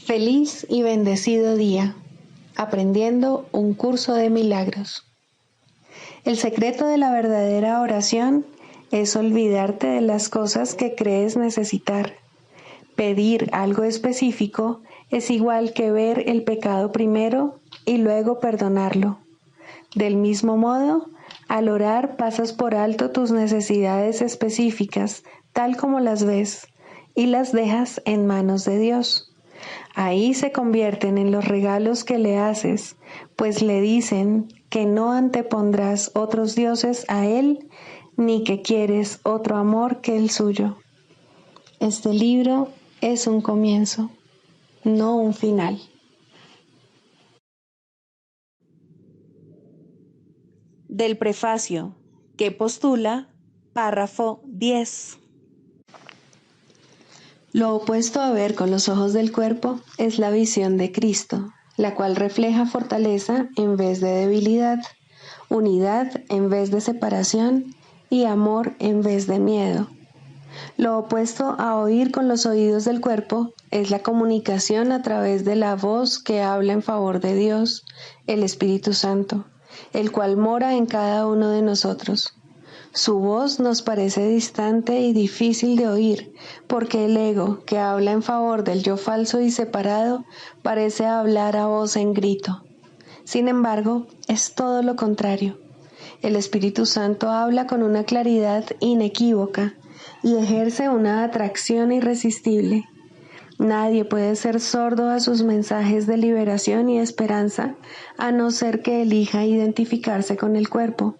Feliz y bendecido día, aprendiendo un curso de milagros. El secreto de la verdadera oración es olvidarte de las cosas que crees necesitar. Pedir algo específico es igual que ver el pecado primero y luego perdonarlo. Del mismo modo, al orar pasas por alto tus necesidades específicas, tal como las ves, y las dejas en manos de Dios. Ahí se convierten en los regalos que le haces, pues le dicen que no antepondrás otros dioses a Él, ni que quieres otro amor que el suyo. Este libro es un comienzo, no un final. Del prefacio, que postula, párrafo 10. Lo opuesto a ver con los ojos del cuerpo es la visión de Cristo, la cual refleja fortaleza en vez de debilidad, unidad en vez de separación y amor en vez de miedo. Lo opuesto a oír con los oídos del cuerpo es la comunicación a través de la voz que habla en favor de Dios, el Espíritu Santo, el cual mora en cada uno de nosotros. Su voz nos parece distante y difícil de oír, porque el ego, que habla en favor del yo falso y separado, parece hablar a voz en grito. Sin embargo, es todo lo contrario. El Espíritu Santo habla con una claridad inequívoca y ejerce una atracción irresistible. Nadie puede ser sordo a sus mensajes de liberación y esperanza, a no ser que elija identificarse con el cuerpo.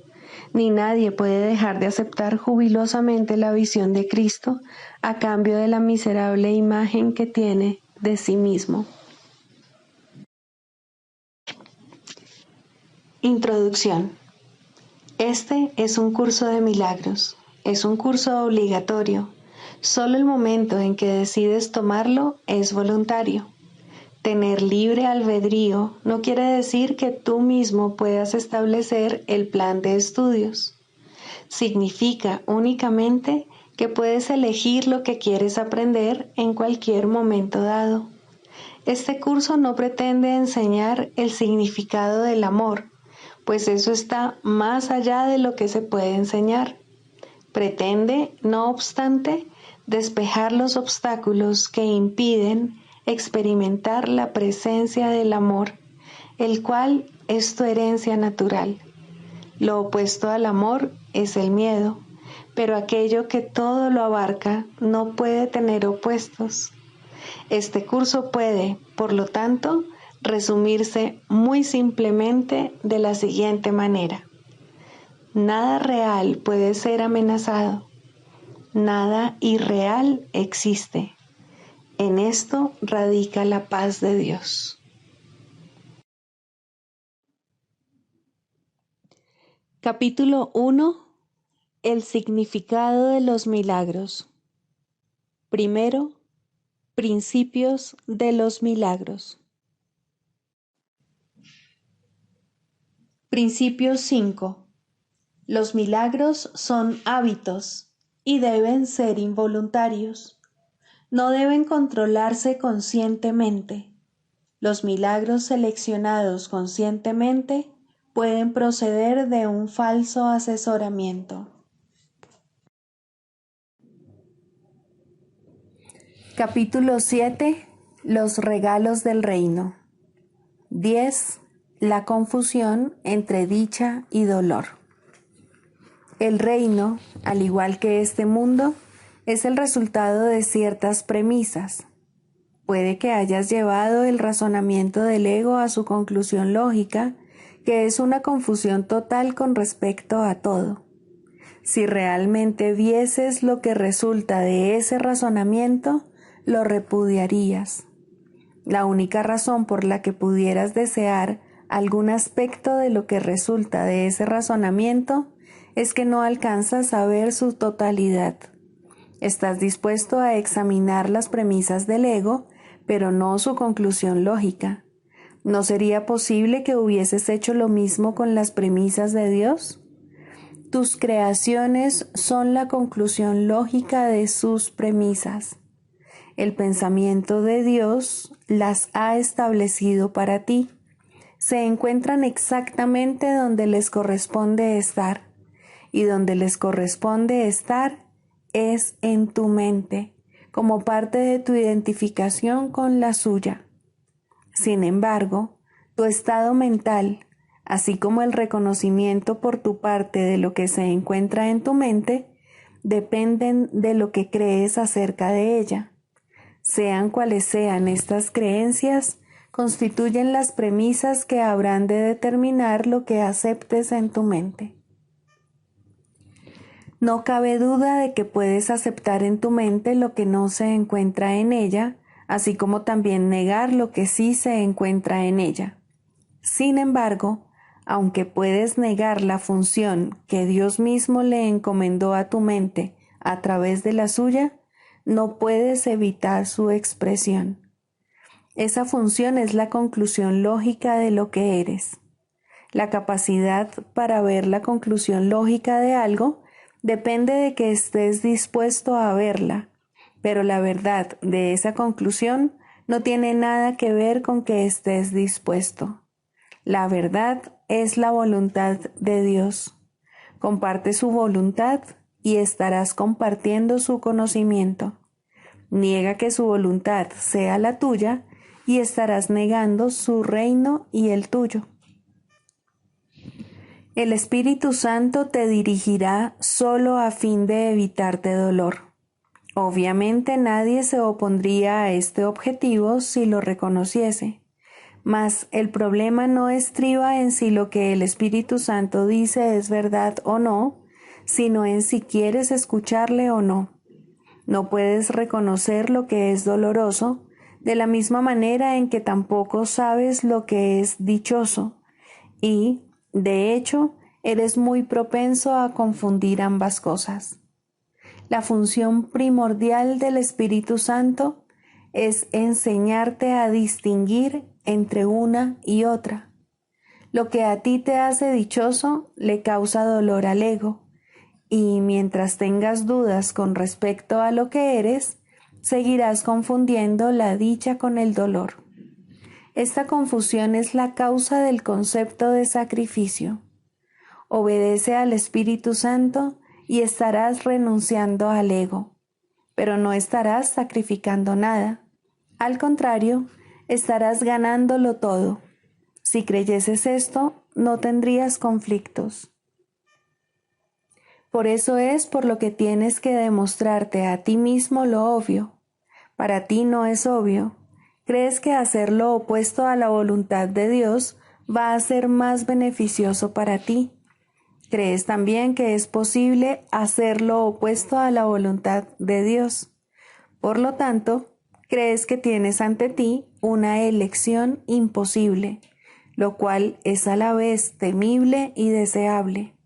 Ni nadie puede dejar de aceptar jubilosamente la visión de Cristo a cambio de la miserable imagen que tiene de sí mismo. Introducción. Este es un curso de milagros. Es un curso obligatorio. Solo el momento en que decides tomarlo es voluntario. Tener libre albedrío no quiere decir que tú mismo puedas establecer el plan de estudios. Significa únicamente que puedes elegir lo que quieres aprender en cualquier momento dado. Este curso no pretende enseñar el significado del amor, pues eso está más allá de lo que se puede enseñar. Pretende, no obstante, despejar los obstáculos que impiden experimentar la presencia del amor, el cual es tu herencia natural. Lo opuesto al amor es el miedo, pero aquello que todo lo abarca no puede tener opuestos. Este curso puede, por lo tanto, resumirse muy simplemente de la siguiente manera. Nada real puede ser amenazado. Nada irreal existe. En esto radica la paz de Dios. Capítulo 1. El significado de los milagros. Primero, principios de los milagros. Principio 5. Los milagros son hábitos y deben ser involuntarios. No deben controlarse conscientemente. Los milagros seleccionados conscientemente pueden proceder de un falso asesoramiento. Capítulo 7. Los regalos del reino. 10. La confusión entre dicha y dolor. El reino, al igual que este mundo, es el resultado de ciertas premisas. Puede que hayas llevado el razonamiento del ego a su conclusión lógica, que es una confusión total con respecto a todo. Si realmente vieses lo que resulta de ese razonamiento, lo repudiarías. La única razón por la que pudieras desear algún aspecto de lo que resulta de ese razonamiento es que no alcanzas a ver su totalidad. Estás dispuesto a examinar las premisas del ego, pero no su conclusión lógica. ¿No sería posible que hubieses hecho lo mismo con las premisas de Dios? Tus creaciones son la conclusión lógica de sus premisas. El pensamiento de Dios las ha establecido para ti. Se encuentran exactamente donde les corresponde estar, y donde les corresponde estar es en tu mente, como parte de tu identificación con la suya. Sin embargo, tu estado mental, así como el reconocimiento por tu parte de lo que se encuentra en tu mente, dependen de lo que crees acerca de ella. Sean cuales sean estas creencias, constituyen las premisas que habrán de determinar lo que aceptes en tu mente. No cabe duda de que puedes aceptar en tu mente lo que no se encuentra en ella, así como también negar lo que sí se encuentra en ella. Sin embargo, aunque puedes negar la función que Dios mismo le encomendó a tu mente a través de la suya, no puedes evitar su expresión. Esa función es la conclusión lógica de lo que eres. La capacidad para ver la conclusión lógica de algo depende de que estés dispuesto a verla, pero la verdad de esa conclusión no tiene nada que ver con que estés dispuesto. La verdad es la voluntad de Dios. Comparte su voluntad y estarás compartiendo su conocimiento. Niega que su voluntad sea la tuya y estarás negando su reino y el tuyo. El Espíritu Santo te dirigirá solo a fin de evitarte dolor. Obviamente nadie se opondría a este objetivo si lo reconociese. Mas el problema no estriba en si lo que el Espíritu Santo dice es verdad o no, sino en si quieres escucharle o no. No puedes reconocer lo que es doloroso, de la misma manera en que tampoco sabes lo que es dichoso, y, de hecho, eres muy propenso a confundir ambas cosas. La función primordial del Espíritu Santo es enseñarte a distinguir entre una y otra. Lo que a ti te hace dichoso le causa dolor al ego, y mientras tengas dudas con respecto a lo que eres, seguirás confundiendo la dicha con el dolor. Esta confusión es la causa del concepto de sacrificio. Obedece al Espíritu Santo y estarás renunciando al ego, pero no estarás sacrificando nada. Al contrario, estarás ganándolo todo. Si creyeses esto, no tendrías conflictos. Por eso es por lo que tienes que demostrarte a ti mismo lo obvio. Para ti no es obvio. Crees que hacer lo opuesto a la voluntad de Dios va a ser más beneficioso para ti. Crees también que es posible hacer lo opuesto a la voluntad de Dios. Por lo tanto, crees que tienes ante ti una elección imposible, lo cual es a la vez temible y deseable.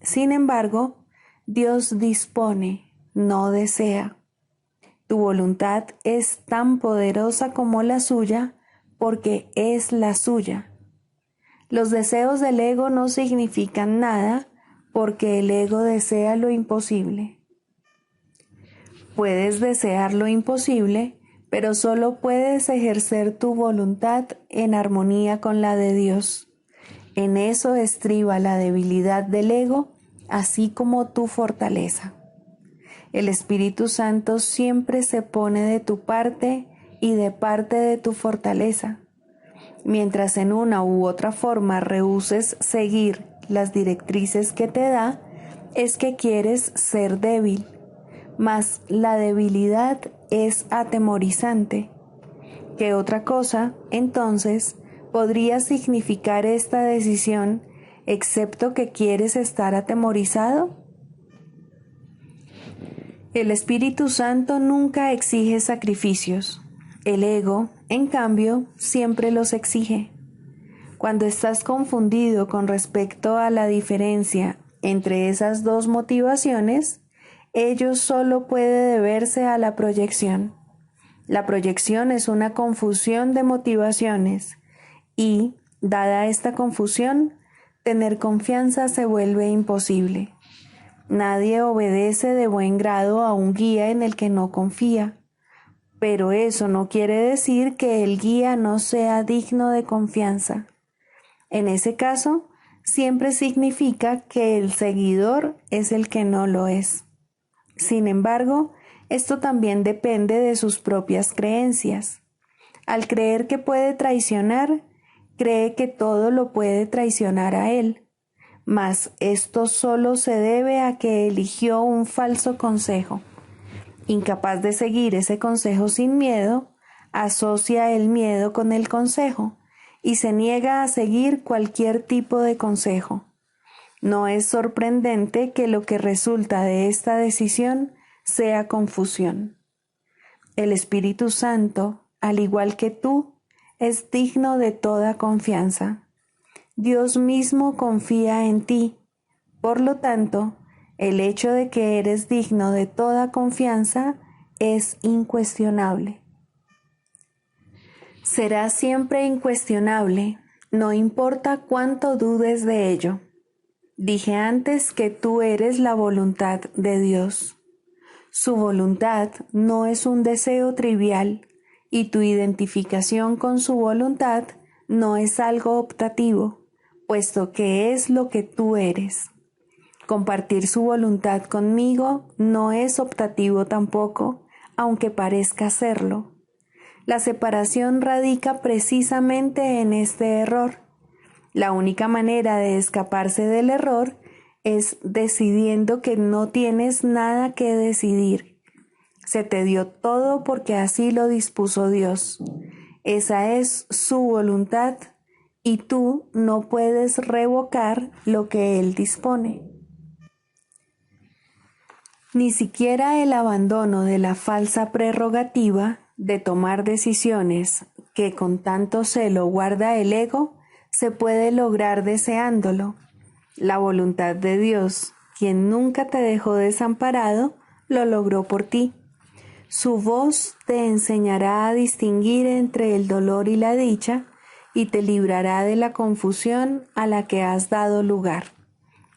Sin embargo, Dios dispone, no desea. Tu voluntad es tan poderosa como la suya porque es la suya. Los deseos del ego no significan nada porque el ego desea lo imposible. Puedes desear lo imposible, pero solo puedes ejercer tu voluntad en armonía con la de Dios. En eso estriba la debilidad del ego, así como tu fortaleza. El Espíritu Santo siempre se pone de tu parte y de parte de tu fortaleza. Mientras en una u otra forma rehúses seguir las directrices que te da, es que quieres ser débil. Mas la debilidad es atemorizante. ¿Qué otra cosa, entonces, podría significar esta decisión, excepto que quieres estar atemorizado? El Espíritu Santo nunca exige sacrificios. El ego, en cambio, siempre los exige. Cuando estás confundido con respecto a la diferencia entre esas dos motivaciones, ello solo puede deberse a la proyección. La proyección es una confusión de motivaciones y, dada esta confusión, tener confianza se vuelve imposible. Nadie obedece de buen grado a un guía en el que no confía. pero eso no quiere decir que el guía no sea digno de confianza. En ese caso, siempre significa que el seguidor es el que no lo es. Sin embargo, esto también depende de sus propias creencias. Al creer que puede traicionar, cree que todo lo puede traicionar a él, mas esto solo se debe a que eligió un falso consejo. Incapaz de seguir ese consejo sin miedo, asocia el miedo con el consejo y se niega a seguir cualquier tipo de consejo. No es sorprendente que lo que resulta de esta decisión sea confusión. El Espíritu Santo, al igual que tú, es digno de toda confianza. Dios mismo confía en ti. Por lo tanto, el hecho de que eres digno de toda confianza es incuestionable. Será siempre incuestionable, no importa cuánto dudes de ello. Dije antes que tú eres la voluntad de Dios. Su voluntad no es un deseo trivial y tu identificación con su voluntad no es algo optativo, puesto que es lo que tú eres. Compartir su voluntad conmigo no es optativo tampoco, aunque parezca serlo. La separación radica precisamente en este error. La única manera de escaparse del error es decidiendo que no tienes nada que decidir. Se te dio todo porque así lo dispuso Dios. Esa es su voluntad y tú no puedes revocar lo que Él dispone. Ni siquiera el abandono de la falsa prerrogativa de tomar decisiones que con tanto celo guarda el ego se puede lograr deseándolo. La voluntad de Dios, quien nunca te dejó desamparado, lo logró por ti. Su voz te enseñará a distinguir entre el dolor y la dicha y te librará de la confusión a la que has dado lugar.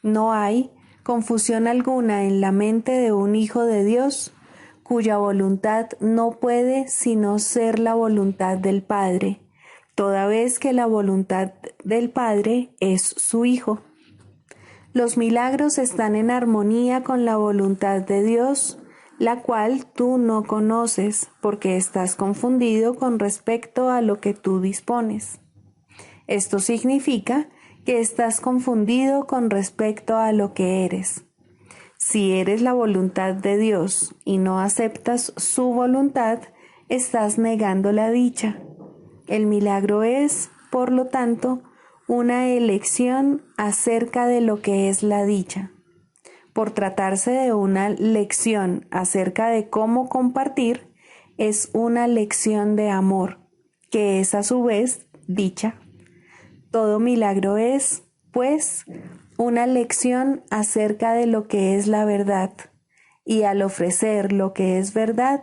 No hay confusión alguna en la mente de un hijo de Dios cuya voluntad no puede sino ser la voluntad del Padre, toda vez que la voluntad del Padre es su Hijo. Los milagros están en armonía con la voluntad de Dios, la cual tú no conoces porque estás confundido con respecto a lo que tú dispones. Esto significa que estás confundido con respecto a lo que eres. Si eres la voluntad de Dios y no aceptas su voluntad, estás negando la dicha. El milagro es, por lo tanto, una elección acerca de lo que es la dicha. Por tratarse de una lección acerca de cómo compartir, es una lección de amor, que es a su vez dicha. Todo milagro es, pues, una lección acerca de lo que es la verdad, y al ofrecer lo que es verdad,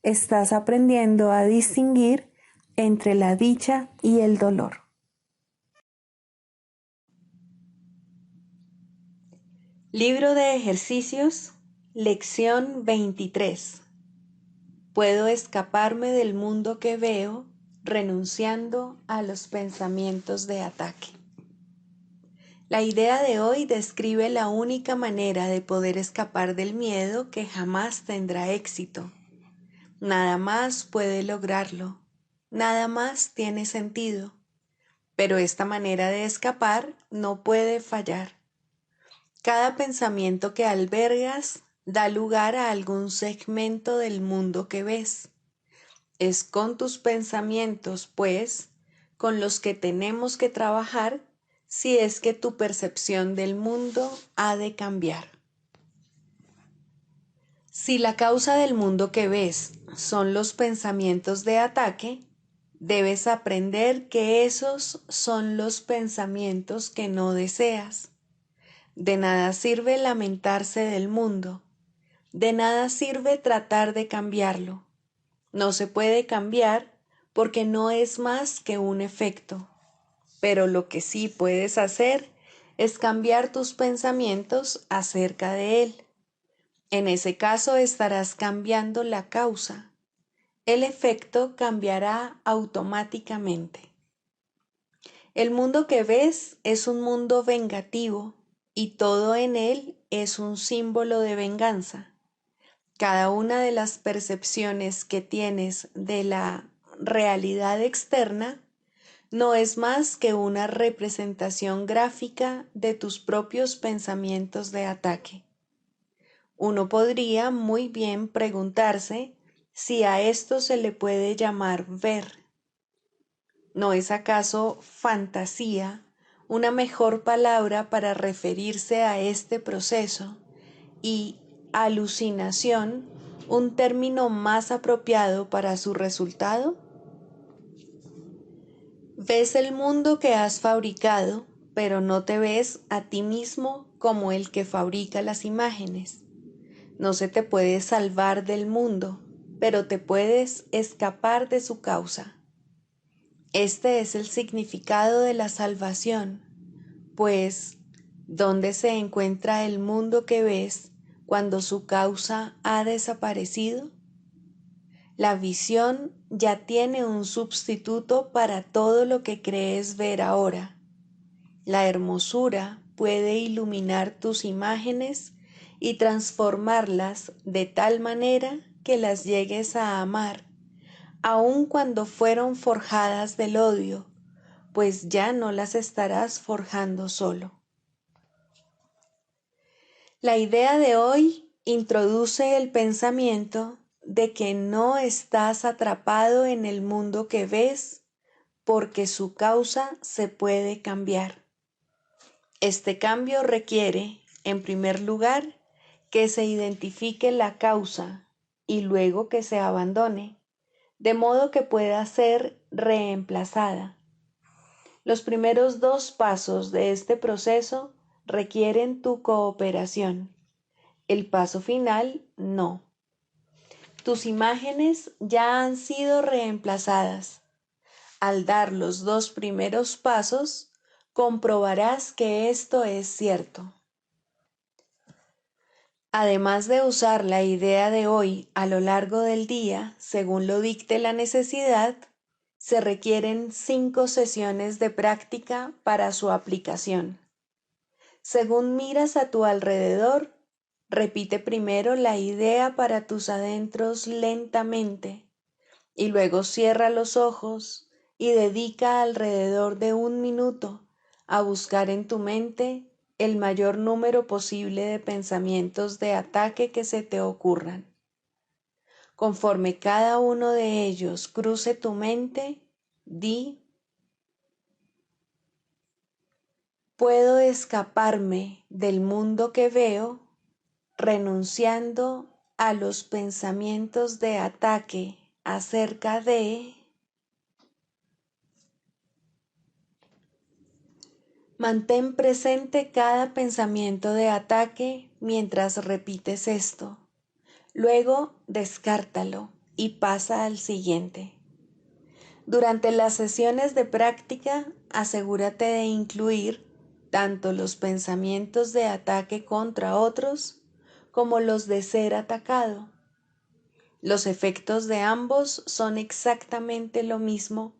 estás aprendiendo a distinguir entre la dicha y el dolor. Libro de ejercicios, lección 23. Puedo escaparme del mundo que veo renunciando a los pensamientos de ataque. La idea de hoy describe la única manera de poder escapar del miedo que jamás tendrá éxito. Nada más puede lograrlo, nada más tiene sentido, pero esta manera de escapar no puede fallar. Cada pensamiento que albergas da lugar a algún segmento del mundo que ves. Es con tus pensamientos, pues, con los que tenemos que trabajar si es que tu percepción del mundo ha de cambiar. Si la causa del mundo que ves son los pensamientos de ataque, debes aprender que esos son los pensamientos que no deseas. De nada sirve lamentarse del mundo, de nada sirve tratar de cambiarlo. No se puede cambiar porque no es más que un efecto. Pero lo que sí puedes hacer es cambiar tus pensamientos acerca de él. En ese caso estarás cambiando la causa. el efecto cambiará automáticamente. El mundo que ves es un mundo vengativo y todo en él es un símbolo de venganza. Cada una de las percepciones que tienes de la realidad externa no es más que una representación gráfica de tus propios pensamientos de ataque. Uno podría muy bien preguntarse si a esto se le puede llamar ver. ¿No es acaso fantasía una mejor palabra para referirse a este proceso y alucinación un término más apropiado para su resultado? Ves el mundo que has fabricado, pero no te ves a ti mismo como el que fabrica las imágenes. No se te puede salvar del mundo, pero te puedes escapar de su causa. Este es el significado de la salvación, pues, ¿dónde se encuentra el mundo que ves cuando su causa ha desaparecido? La visión ya tiene un sustituto para todo lo que crees ver ahora. La hermosura puede iluminar tus imágenes y transformarlas de tal manera que las llegues a amar, aun cuando fueron forjadas del odio, pues ya no las estarás forjando solo. La idea de hoy introduce el pensamiento de que no estás atrapado en el mundo que ves porque su causa se puede cambiar. Este cambio requiere, en primer lugar, que se identifique la causa y luego que se abandone, de modo que pueda ser reemplazada. Los primeros dos pasos de este proceso requieren tu cooperación. El paso final, no. Tus imágenes ya han sido reemplazadas. Al dar los dos primeros pasos, comprobarás que esto es cierto. Además de usar la idea de hoy a lo largo del día, según lo dicte la necesidad, se requieren 5 sesiones de práctica para su aplicación. Según miras a tu alrededor, repite primero la idea para tus adentros lentamente y luego cierra los ojos y dedica alrededor de 1 minuto a buscar en tu mente el mayor número posible de pensamientos de ataque que se te ocurran. Conforme cada uno de ellos cruce tu mente, di: puedo escaparme del mundo que veo renunciando a los pensamientos de ataque acerca de... Mantén presente cada pensamiento de ataque mientras repites esto. Luego descártalo y pasa al siguiente. Durante las sesiones de práctica, asegúrate de incluir tanto los pensamientos de ataque contra otros como los de ser atacado. Los efectos de ambos son exactamente lo mismo,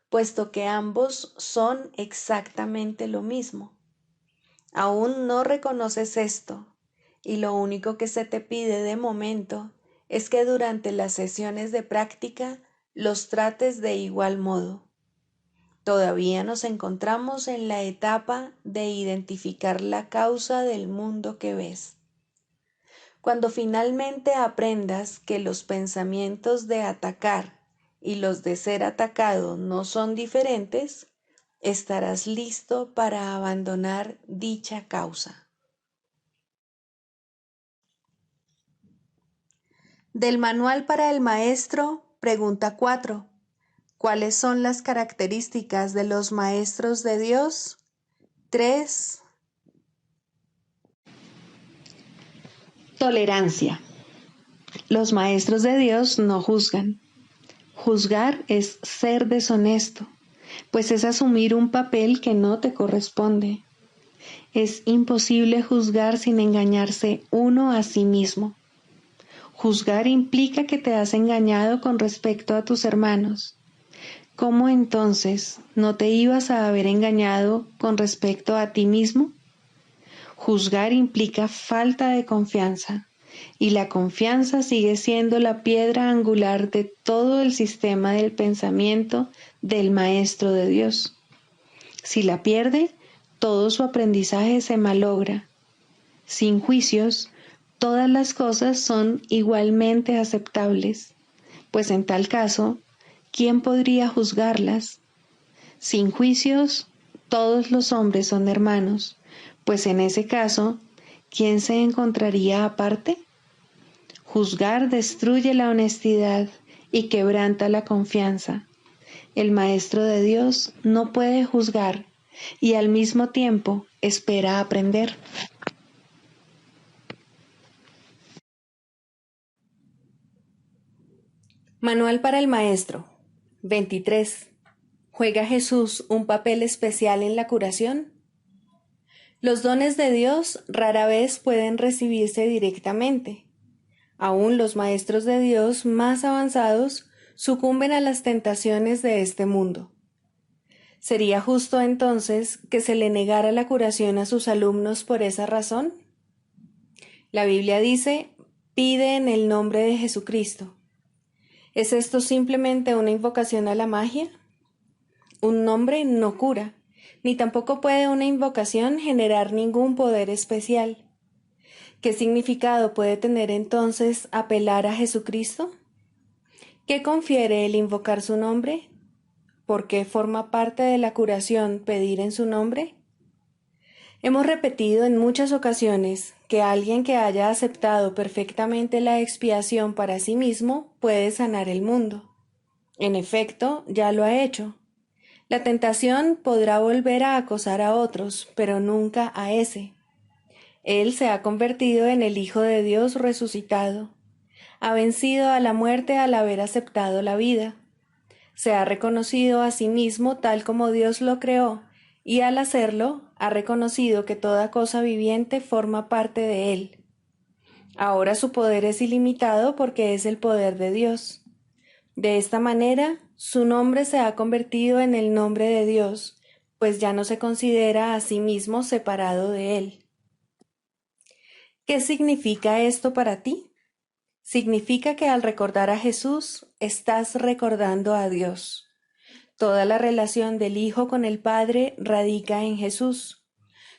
puesto que ambos son exactamente lo mismo. Aún no reconoces esto, y lo único que se te pide de momento es que durante las sesiones de práctica los trates de igual modo. Todavía nos encontramos en la etapa de identificar la causa del mundo que ves. Cuando finalmente aprendas que los pensamientos de atacar y los de ser atacado no son diferentes, estarás listo para abandonar dicha causa. Del Manual para el Maestro, pregunta 4. ¿Cuáles son las características de los maestros de Dios? 3. Tolerancia. Los maestros de Dios no juzgan. Juzgar es ser deshonesto, pues es asumir un papel que no te corresponde. Es imposible juzgar sin engañarse uno a sí mismo. Juzgar implica que te has engañado con respecto a tus hermanos. ¿Cómo entonces no te ibas a haber engañado con respecto a ti mismo? Juzgar implica falta de confianza, y la confianza sigue siendo la piedra angular de todo el sistema del pensamiento del Maestro de Dios. Si la pierde, todo su aprendizaje se malogra. Sin juicios, todas las cosas son igualmente aceptables, pues en tal caso, ¿quién podría juzgarlas? Sin juicios, todos los hombres son hermanos, pues en ese caso, ¿quién se encontraría aparte? Juzgar destruye la honestidad y quebranta la confianza. El Maestro de Dios no puede juzgar y al mismo tiempo espera aprender. Manual para el Maestro. 23. ¿Juega Jesús un papel especial en la curación? Los dones de Dios rara vez pueden recibirse directamente. Aún los maestros de Dios más avanzados sucumben a las tentaciones de este mundo. ¿Sería justo entonces que se le negara la curación a sus alumnos por esa razón? La Biblia dice, pide en el nombre de Jesucristo. ¿Es esto simplemente una invocación a la magia? Un nombre no cura, ni tampoco puede una invocación generar ningún poder especial. ¿Qué significado puede tener entonces apelar a Jesucristo? ¿Qué confiere el invocar su nombre? ¿Por qué forma parte de la curación pedir en su nombre? Hemos repetido en muchas ocasiones que alguien que haya aceptado perfectamente la expiación para sí mismo puede sanar el mundo. En efecto, ya lo ha hecho. La tentación podrá volver a acosar a otros, pero nunca a ese. Él se ha convertido en el Hijo de Dios resucitado. Ha vencido a la muerte al haber aceptado la vida. Se ha reconocido a sí mismo tal como Dios lo creó, y al hacerlo, ha reconocido que toda cosa viviente forma parte de él. Ahora su poder es ilimitado porque es el poder de Dios. De esta manera, su nombre se ha convertido en el nombre de Dios, pues ya no se considera a sí mismo separado de él. ¿Qué significa esto para ti? Significa que al recordar a Jesús, estás recordando a Dios. Toda la relación del Hijo con el Padre radica en Jesús.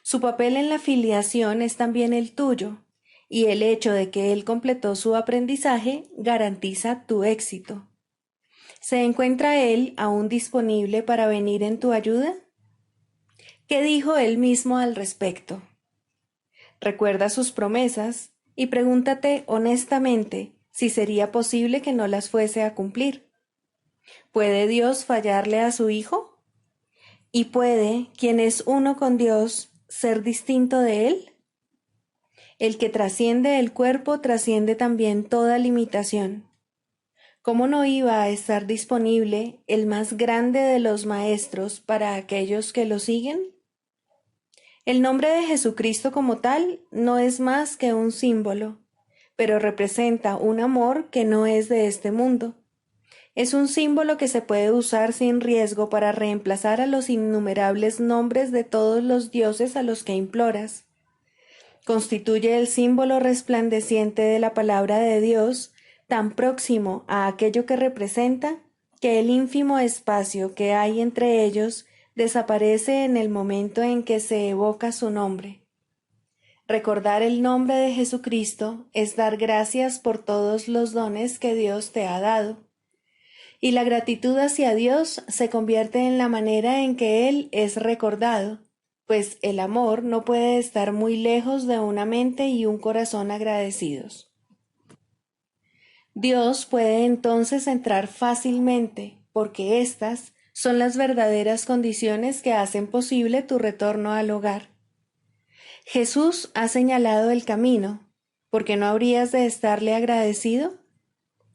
Su papel en la filiación es también el tuyo, y el hecho de que Él completó su aprendizaje garantiza tu éxito. ¿Se encuentra Él aún disponible para venir en tu ayuda? ¿Qué dijo Él mismo al respecto? Recuerda sus promesas y pregúntate honestamente si sería posible que no las fuese a cumplir. ¿Puede Dios fallarle a su Hijo? ¿Y puede quien es uno con Dios ser distinto de Él? El que trasciende el cuerpo trasciende también toda limitación. ¿Cómo no iba a estar disponible el más grande de los maestros para aquellos que lo siguen? El nombre de Jesucristo como tal no es más que un símbolo, pero representa un amor que no es de este mundo. Es un símbolo que se puede usar sin riesgo para reemplazar a los innumerables nombres de todos los dioses a los que imploras. Constituye el símbolo resplandeciente de la palabra de Dios, tan próximo a aquello que representa, que el ínfimo espacio que hay entre ellos desaparece en el momento en que se evoca su nombre. Recordar el nombre de Jesucristo es dar gracias por todos los dones que Dios te ha dado. Y la gratitud hacia Dios se convierte en la manera en que Él es recordado, pues el amor no puede estar muy lejos de una mente y un corazón agradecidos. Dios puede entonces entrar fácilmente, porque estas son las verdaderas condiciones que hacen posible tu retorno al hogar. Jesús ha señalado el camino, ¿por qué no habrías de estarle agradecido?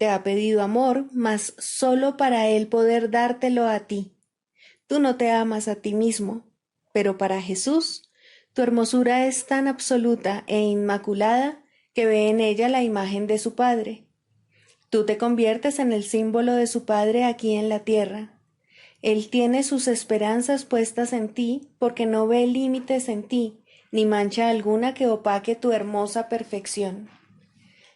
Te ha pedido amor, mas solo para Él poder dártelo a ti. Tú no te amas a ti mismo, pero para Jesús, tu hermosura es tan absoluta e inmaculada que ve en ella la imagen de su Padre. Tú te conviertes en el símbolo de su Padre aquí en la tierra. Él tiene sus esperanzas puestas en ti porque no ve límites en ti, ni mancha alguna que opaque tu hermosa perfección.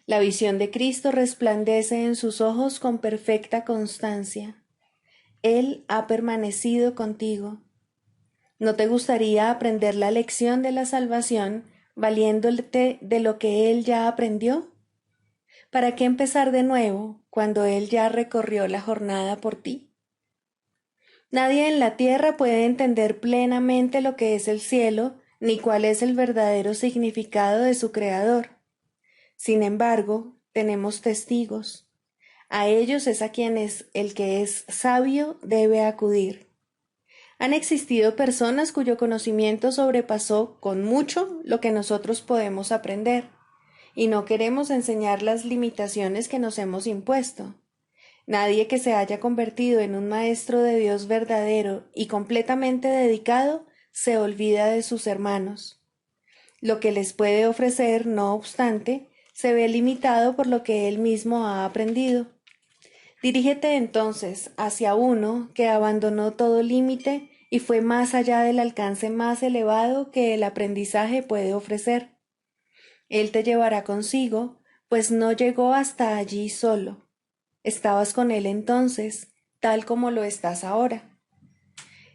La visión de Cristo resplandece en sus ojos con perfecta constancia. Él ha permanecido contigo. ¿No te gustaría aprender la lección de la salvación valiéndote de lo que Él ya aprendió? ¿Para qué empezar de nuevo cuando Él ya recorrió la jornada por ti? Nadie en la tierra puede entender plenamente lo que es el cielo, ni cuál es el verdadero significado de su Creador. Sin embargo, tenemos testigos. A ellos es a quienes el que es sabio debe acudir. Han existido personas cuyo conocimiento sobrepasó con mucho lo que nosotros podemos aprender, y no queremos enseñar las limitaciones que nos hemos impuesto. Nadie que se haya convertido en un maestro de Dios verdadero y completamente dedicado se olvida de sus hermanos. Lo que les puede ofrecer, no obstante, se ve limitado por lo que él mismo ha aprendido. Dirígete entonces hacia uno que abandonó todo límite y fue más allá del alcance más elevado que el aprendizaje puede ofrecer. Él te llevará consigo, pues no llegó hasta allí solo. Estabas con él entonces, tal como lo estás ahora.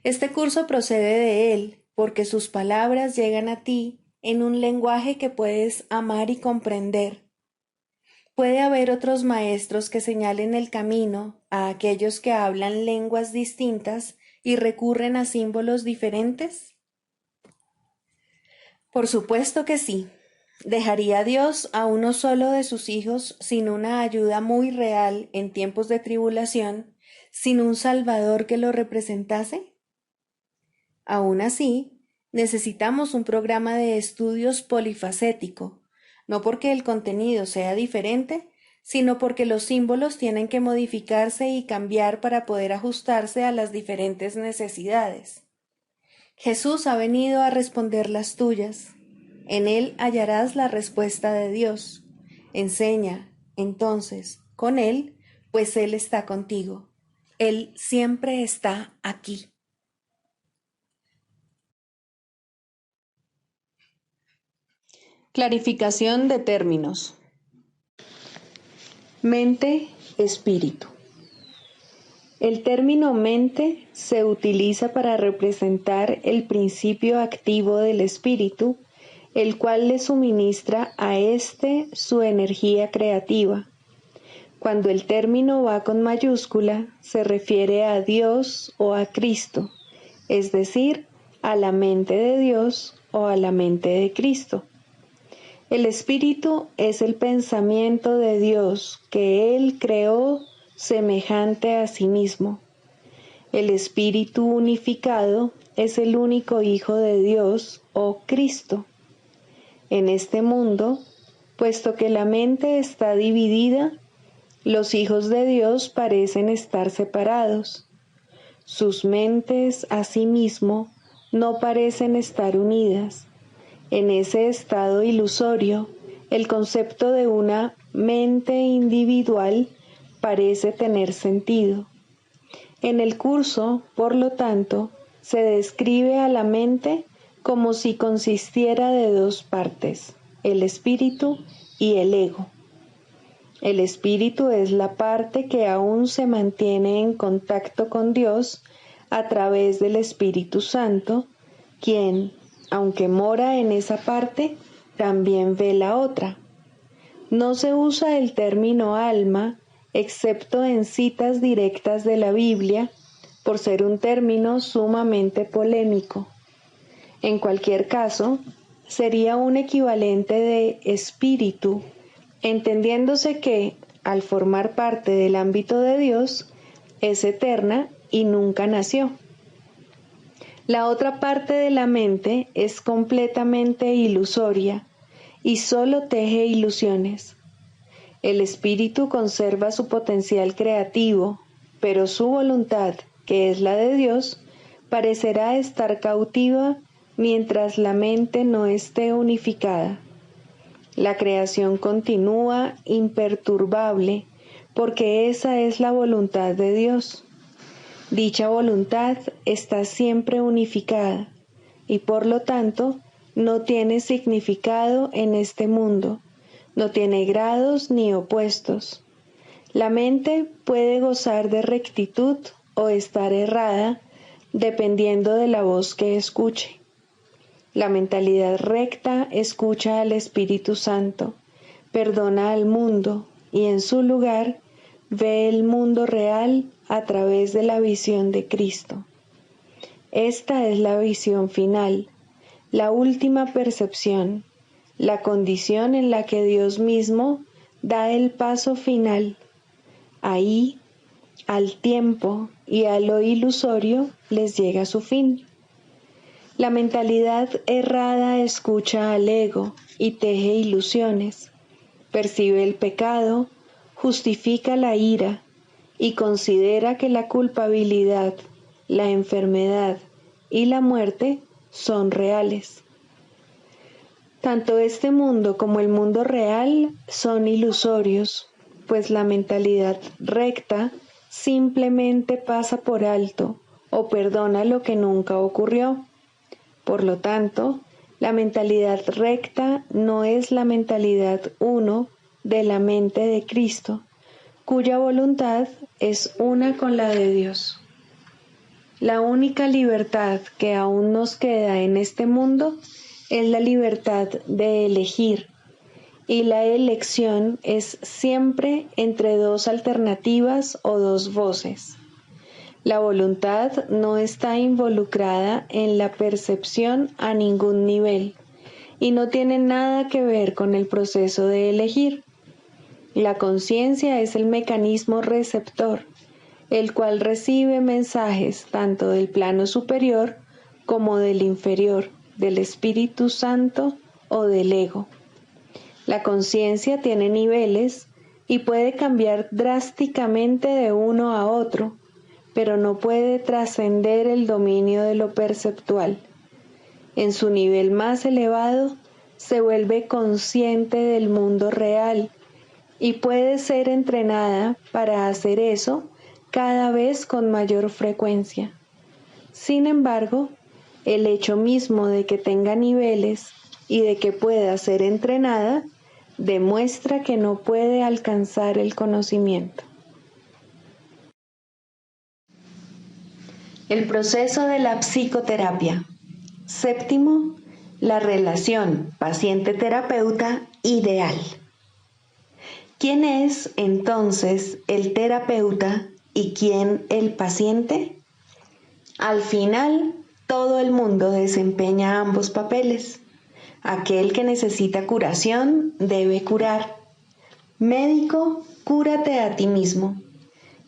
Este curso procede de él, porque sus palabras llegan a ti en un lenguaje que puedes amar y comprender. ¿Puede haber otros maestros que señalen el camino a aquellos que hablan lenguas distintas y recurren a símbolos diferentes? Por supuesto que sí. ¿Dejaría Dios a uno solo de sus hijos sin una ayuda muy real en tiempos de tribulación, sin un Salvador que lo representase? Aún así, necesitamos un programa de estudios polifacético, no porque el contenido sea diferente, sino porque los símbolos tienen que modificarse y cambiar para poder ajustarse a las diferentes necesidades. Jesús ha venido a responder las tuyas. En él hallarás la respuesta de Dios. Enseña, entonces, con él, pues él está contigo. Él siempre está aquí. Clarificación de términos. Mente, espíritu. El término mente se utiliza para representar el principio activo del espíritu, el cual le suministra a éste su energía creativa. Cuando el término va con mayúscula, se refiere a Dios o a Cristo, es decir, a la mente de Dios o a la mente de Cristo. El espíritu es el pensamiento de Dios que Él creó semejante a sí mismo. El espíritu unificado es el único Hijo de Dios o Cristo. En este mundo, puesto que la mente está dividida, los hijos de Dios parecen estar separados. Sus mentes, asimismo, no parecen estar unidas. En ese estado ilusorio, el concepto de una mente individual parece tener sentido. En el curso, por lo tanto, se describe a la mente como si consistiera de dos partes, el espíritu y el ego. El espíritu es la parte que aún se mantiene en contacto con Dios a través del Espíritu Santo, quien, aunque mora en esa parte, también ve la otra. No se usa el término alma, excepto en citas directas de la Biblia, por ser un término sumamente polémico. En cualquier caso, sería un equivalente de espíritu, entendiéndose que, al formar parte del ámbito de Dios, es eterna y nunca nació. La otra parte de la mente es completamente ilusoria y solo teje ilusiones. El espíritu conserva su potencial creativo, pero su voluntad, que es la de Dios, parecerá estar cautiva mientras la mente no esté unificada. La creación continúa imperturbable porque esa es la voluntad de Dios. Dicha voluntad está siempre unificada y por lo tanto no tiene significado en este mundo, no tiene grados ni opuestos. La mente puede gozar de rectitud o estar errada dependiendo de la voz que escuche. La mentalidad recta escucha al Espíritu Santo, perdona al mundo y en su lugar ve el mundo real a través de la visión de Cristo. Esta es la visión final, la última percepción, la condición en la que Dios mismo da el paso final. Ahí, al tiempo y a lo ilusorio les llega su fin. La mentalidad errada escucha al ego y teje ilusiones, percibe el pecado, justifica la ira y considera que la culpabilidad, la enfermedad y la muerte son reales. Tanto este mundo como el mundo real son ilusorios, pues la mentalidad recta simplemente pasa por alto o perdona lo que nunca ocurrió. Por lo tanto, la mentalidad recta no es la mentalidad uno de la mente de Cristo, cuya voluntad es una con la de Dios. La única libertad que aún nos queda en este mundo es la libertad de elegir, y la elección es siempre entre dos alternativas o dos voces. La voluntad no está involucrada en la percepción a ningún nivel y no tiene nada que ver con el proceso de elegir. La conciencia es el mecanismo receptor, el cual recibe mensajes tanto del plano superior como del inferior, del Espíritu Santo o del ego. La conciencia tiene niveles y puede cambiar drásticamente de uno a otro, pero no puede trascender el dominio de lo perceptual. En su nivel más elevado, se vuelve consciente del mundo real y puede ser entrenada para hacer eso cada vez con mayor frecuencia. Sin embargo, el hecho mismo de que tenga niveles y de que pueda ser entrenada demuestra que no puede alcanzar el conocimiento. El proceso de la psicoterapia. Séptimo, la relación paciente-terapeuta ideal. ¿Quién es entonces el terapeuta y quién el paciente? Al final, todo el mundo desempeña ambos papeles. Aquel que necesita curación debe curar. Médico, cúrate a ti mismo.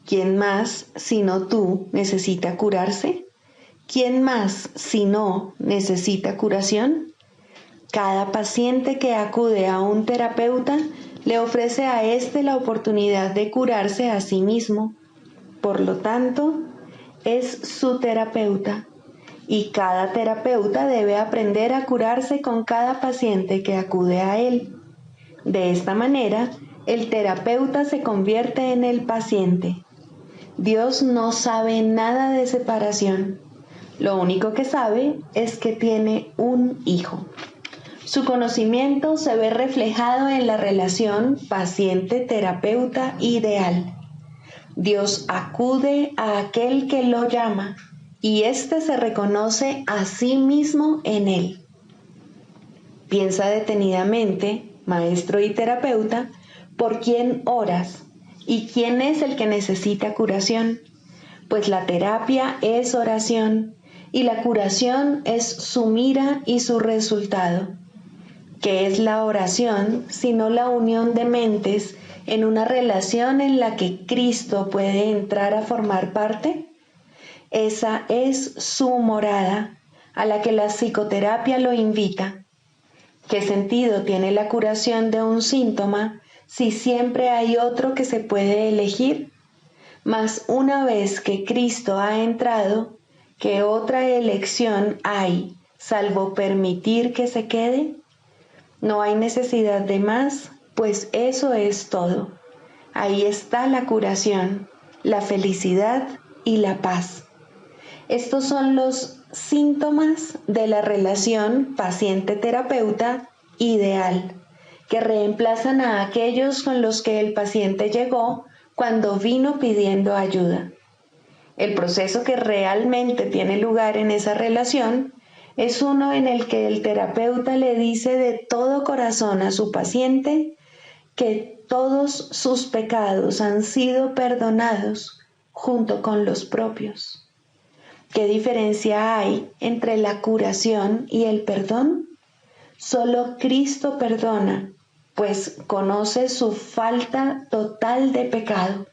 ¿Quién más, sino tú, necesita curarse? ¿Quién más, si no, necesita curación? Cada paciente que acude a un terapeuta le ofrece a éste la oportunidad de curarse a sí mismo. Por lo tanto, es su terapeuta, y cada terapeuta debe aprender a curarse con cada paciente que acude a él. De esta manera, el terapeuta se convierte en el paciente. Dios no sabe nada de separación. Lo único que sabe es que tiene un hijo. Su conocimiento se ve reflejado en la relación paciente-terapeuta ideal. Dios acude a aquel que lo llama y éste se reconoce a sí mismo en él. Piensa detenidamente, maestro y terapeuta, por quién oras y quién es el que necesita curación, pues la terapia es oración y la curación es su mira y su resultado. ¿Qué es la oración sino la unión de mentes en una relación en la que Cristo puede entrar a formar parte? Esa es su morada, a la que la psicoterapia lo invita. ¿Qué sentido tiene la curación de un síntoma si siempre hay otro que se puede elegir? Mas una vez que Cristo ha entrado, ¿qué otra elección hay salvo permitir que se quede? No hay necesidad de más, pues eso es todo. Ahí está la curación, la felicidad y la paz. Estos son los síntomas de la relación paciente-terapeuta ideal, que reemplazan a aquellos con los que el paciente llegó cuando vino pidiendo ayuda. El proceso que realmente tiene lugar en esa relación es uno en el que el terapeuta le dice de todo corazón a su paciente que todos sus pecados han sido perdonados junto con los propios. ¿Qué diferencia hay entre la curación y el perdón? Solo Cristo perdona, pues conoce su falta total de pecado.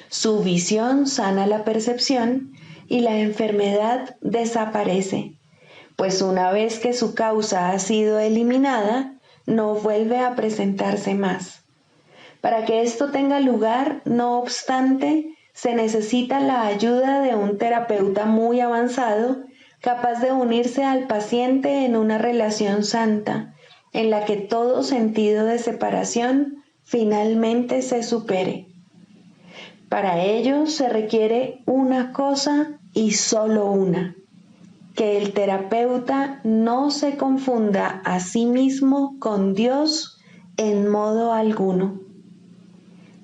Su visión sana la percepción y la enfermedad desaparece, pues una vez que su causa ha sido eliminada, no vuelve a presentarse más. Para que esto tenga lugar, no obstante, se necesita la ayuda de un terapeuta muy avanzado, capaz de unirse al paciente en una relación santa, en la que todo sentido de separación finalmente se supere. Para ello se requiere una cosa y solo una: que el terapeuta no se confunda a sí mismo con Dios en modo alguno.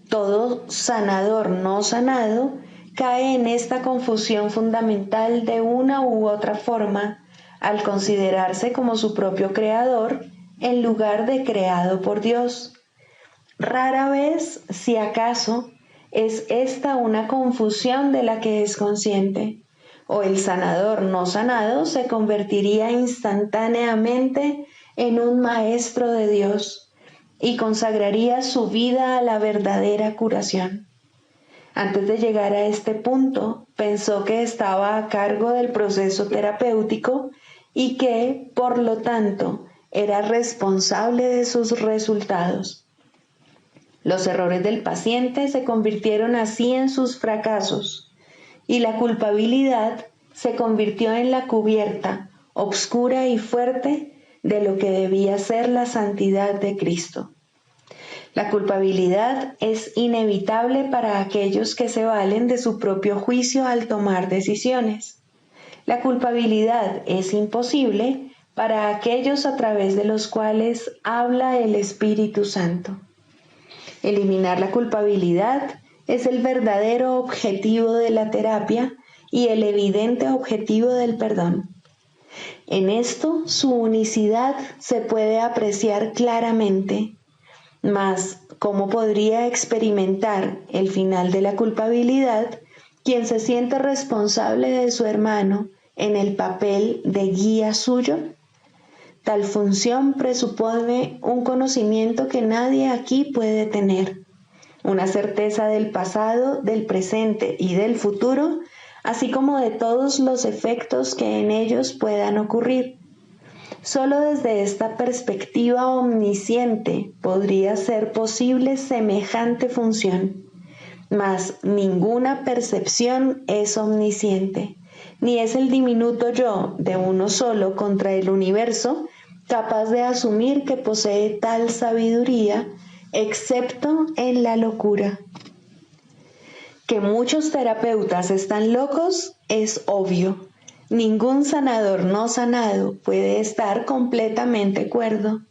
Todo sanador no sanado cae en esta confusión fundamental de una u otra forma al considerarse como su propio creador en lugar de creado por Dios. Rara vez, si acaso, es esta una confusión de la que es consciente, o el sanador no sanado se convertiría instantáneamente en un maestro de Dios y consagraría su vida a la verdadera curación. Antes de llegar a este punto, pensó que estaba a cargo del proceso terapéutico y que, por lo tanto, era responsable de sus resultados. Los errores del paciente se convirtieron así en sus fracasos, y la culpabilidad se convirtió en la cubierta, obscura y fuerte, de lo que debía ser la santidad de Cristo. La culpabilidad es inevitable para aquellos que se valen de su propio juicio al tomar decisiones. La culpabilidad es imposible para aquellos a través de los cuales habla el Espíritu Santo. Eliminar la culpabilidad es el verdadero objetivo de la terapia y el evidente objetivo del perdón. En esto su unicidad se puede apreciar claramente, mas ¿cómo podría experimentar el final de la culpabilidad quien se siente responsable de su hermano en el papel de guía suyo? Tal función presupone un conocimiento que nadie aquí puede tener, una certeza del pasado, del presente y del futuro, así como de todos los efectos que en ellos puedan ocurrir. Solo desde esta perspectiva omnisciente podría ser posible semejante función, mas ninguna percepción es omnisciente, ni es el diminuto yo de uno solo contra el universo capaz de asumir que posee tal sabiduría, excepto en la locura. Que muchos terapeutas están locos es obvio. Ningún sanador no sanado puede estar completamente cuerdo.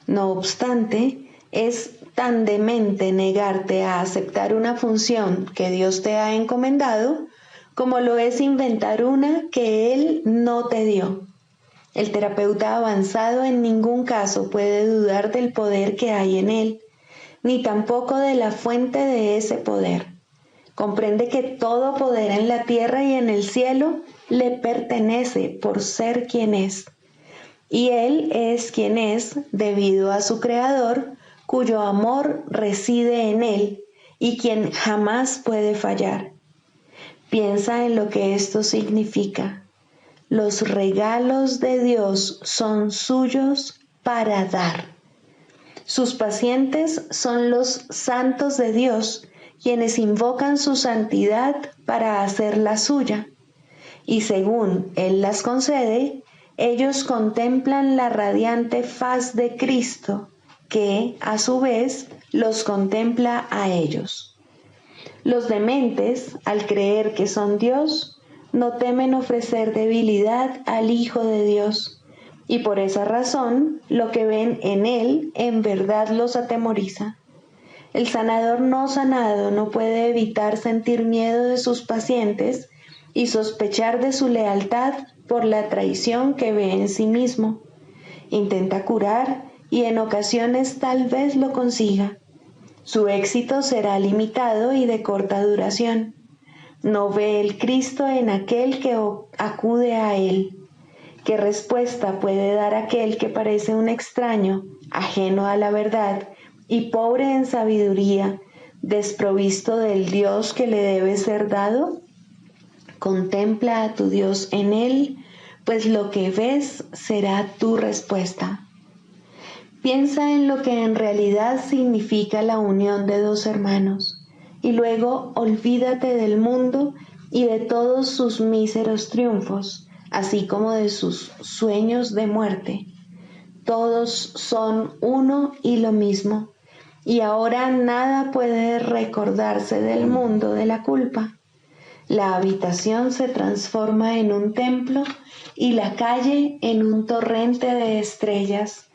No obstante, es tan demente negarte a aceptar una función que Dios te ha encomendado como lo es inventar una que Él no te dio. El terapeuta avanzado en ningún caso puede dudar del poder que hay en él, ni tampoco de la fuente de ese poder. Comprende que todo poder en la tierra y en el cielo le pertenece por ser quien es. Y Él es quien es debido a su Creador, cuyo amor reside en Él y quien jamás puede fallar. Piensa en lo que esto significa. Los regalos de Dios son suyos para dar. Sus pacientes son los santos de Dios, quienes invocan su santidad para hacer la suya, y según Él las concede, Ellos contemplan la radiante faz de Cristo, que, a su vez, los contempla a ellos. Los dementes, al creer que son Dios, no temen ofrecer debilidad al Hijo de Dios, y por esa razón lo que ven en Él en verdad los atemoriza. El sanador no sanado no puede evitar sentir miedo de sus pacientes y sospechar de su lealtad por la traición que ve en sí mismo. Intenta curar y en ocasiones tal vez lo consiga. Su éxito será limitado y de corta duración. No ve el Cristo en aquel que acude a él. ¿Qué respuesta puede dar aquel que parece un extraño, ajeno a la verdad y pobre en sabiduría, desprovisto del Dios que le debe ser dado? Contempla a tu Dios en él, pues lo que ves será tu respuesta. Piensa en lo que en realidad significa la unión de dos hermanos, y luego olvídate del mundo y de todos sus míseros triunfos, así como de sus sueños de muerte. Todos son uno y lo mismo, y ahora nada puede recordarse del mundo de la culpa. La habitación se transforma en un templo y la calle en un torrente de estrellas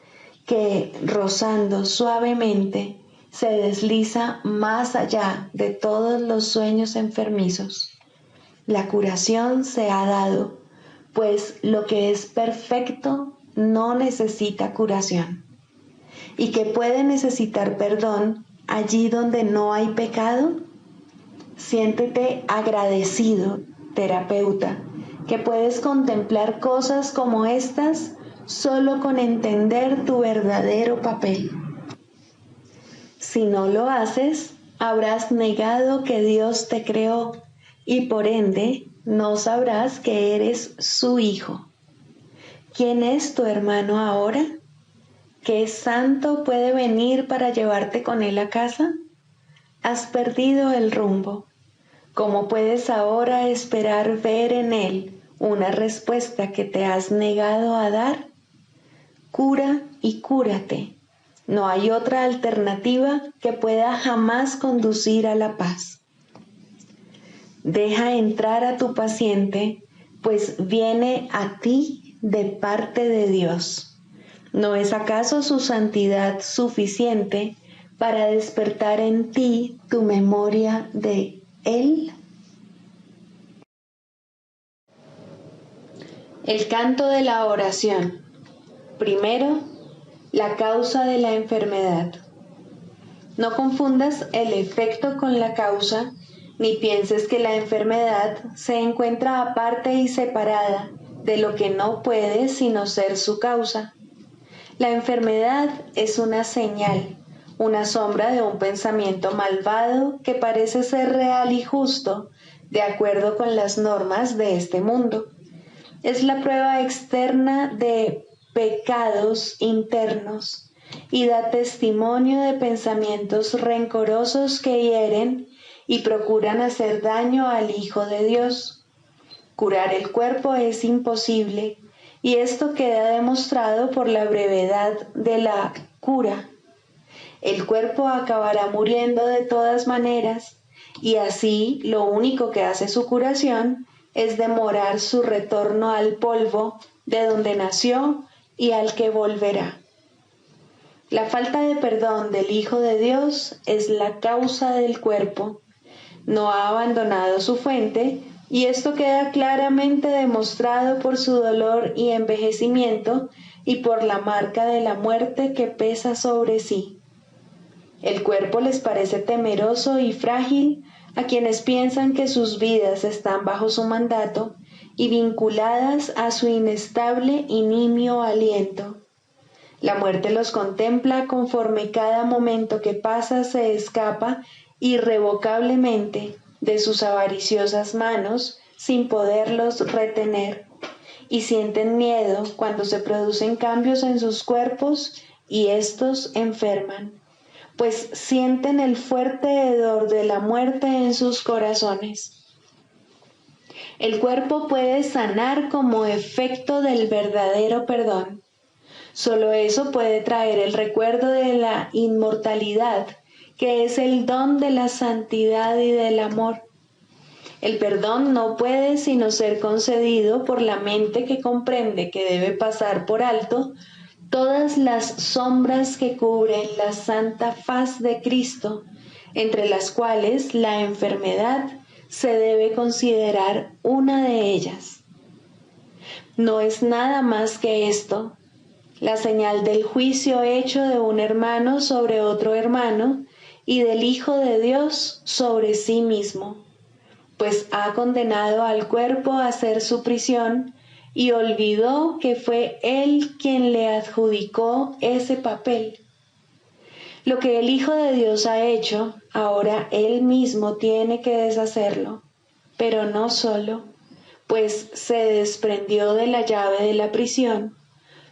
que, rozando suavemente, se desliza más allá de todos los sueños enfermizos. La curación se ha dado, pues lo que es perfecto no necesita curación. ¿Y que puede necesitar perdón allí donde no hay pecado? Siéntete agradecido, terapeuta, que puedes contemplar cosas como estas solo con entender tu verdadero papel. Si no lo haces, habrás negado que Dios te creó y por ende no sabrás que eres su hijo. ¿Quién es tu hermano ahora? ¿Qué santo puede venir para llevarte con él a casa? Has perdido el rumbo. ¿Cómo puedes ahora esperar ver en él una respuesta que te has negado a dar? Cura y cúrate. No hay otra alternativa que pueda jamás conducir a la paz. Deja entrar a tu paciente, pues viene a ti de parte de Dios. ¿No es acaso su santidad suficiente para despertar en ti tu memoria de Él? El canto de la oración. Primero, la causa de la enfermedad. No confundas el efecto con la causa, ni pienses que la enfermedad se encuentra aparte y separada de lo que no puede sino ser su causa. La enfermedad es una señal, una sombra de un pensamiento malvado que parece ser real y justo, de acuerdo con las normas de este mundo. Es la prueba externa de pecados internos y da testimonio de pensamientos rencorosos que hieren y procuran hacer daño al Hijo de Dios. Curar el cuerpo es imposible, y esto queda demostrado por la brevedad de la cura. El cuerpo acabará muriendo de todas maneras, y así lo único que hace su curación es demorar su retorno al polvo de donde nació y al que volverá. La falta de perdón del Hijo de Dios es la causa del cuerpo. No ha abandonado su fuente, y esto queda claramente demostrado por su dolor y envejecimiento y por la marca de la muerte que pesa sobre sí. El cuerpo les parece temeroso y frágil a quienes piensan que sus vidas están bajo su mandato y vinculadas a su inestable y nimio aliento. La muerte los contempla conforme cada momento que pasa se escapa irrevocablemente de sus avariciosas manos sin poderlos retener, y sienten miedo cuando se producen cambios en sus cuerpos y éstos enferman, pues sienten el fuerte hedor de la muerte en sus corazones. El cuerpo puede sanar como efecto del verdadero perdón. Solo eso puede traer el recuerdo de la inmortalidad, que es el don de la santidad y del amor. El perdón no puede sino ser concedido por la mente que comprende que debe pasar por alto todas las sombras que cubren la santa faz de Cristo, entre las cuales la enfermedad se debe considerar una de ellas. No es nada más que esto, la señal del juicio hecho de un hermano sobre otro hermano y del Hijo de Dios sobre sí mismo, pues ha condenado al cuerpo a hacer su prisión y olvidó que fue él quien le adjudicó ese papel. Lo que el Hijo de Dios ha hecho, ahora él mismo tiene que deshacerlo, pero no solo, pues se desprendió de la llave de la prisión,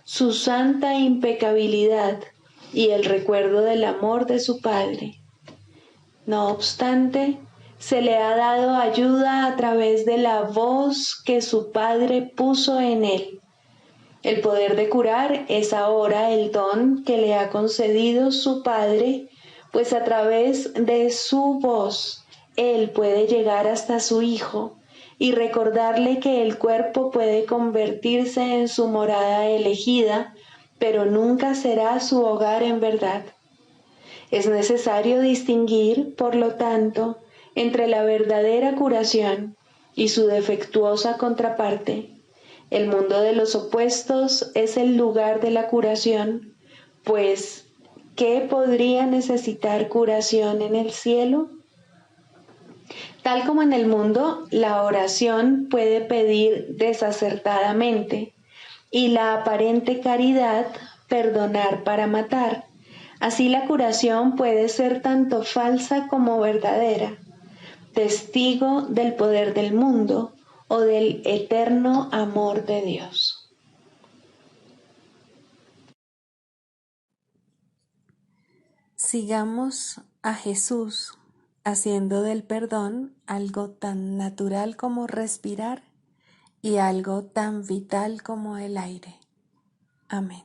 su santa impecabilidad y el recuerdo del amor de su Padre. No obstante, se le ha dado ayuda a través de la voz que su Padre puso en él. El poder de curar es ahora el don que le ha concedido su Padre, pues a través de su voz él puede llegar hasta su Hijo y recordarle que el cuerpo puede convertirse en su morada elegida, pero nunca será su hogar en verdad. Es necesario distinguir, por lo tanto, entre la verdadera curación y su defectuosa contraparte. El mundo de los opuestos es el lugar de la curación, pues, ¿qué podría necesitar curación en el cielo? Tal como en el mundo, la oración puede pedir desacertadamente y la aparente caridad perdonar para matar. Así la curación puede ser tanto falsa como verdadera, testigo del poder del mundo o del eterno amor de Dios. Sigamos a Jesús haciendo del perdón algo tan natural como respirar y algo tan vital como el aire. Amén.